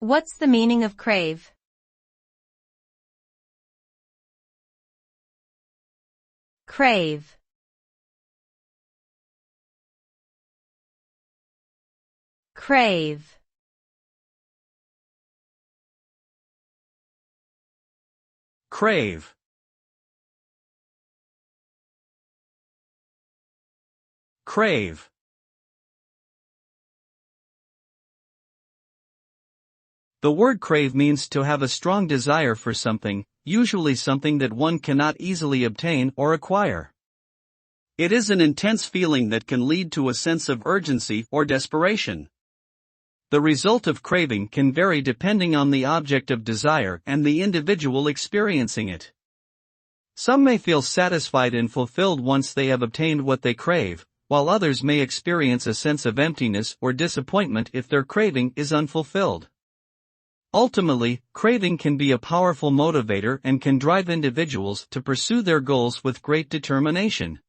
What's the meaning of crave? Crave. Crave. Crave. Crave. The word crave means to have a strong desire for something, usually something that one cannot easily obtain or acquire. It is an intense feeling that can lead to a sense of urgency or desperation. The result of craving can vary depending on the object of desire and the individual experiencing it. Some may feel satisfied and fulfilled once they have obtained what they crave, while others may experience a sense of emptiness or disappointment if their craving is unfulfilled. Ultimately, craving can be a powerful motivator and can drive individuals to pursue their goals with great determination.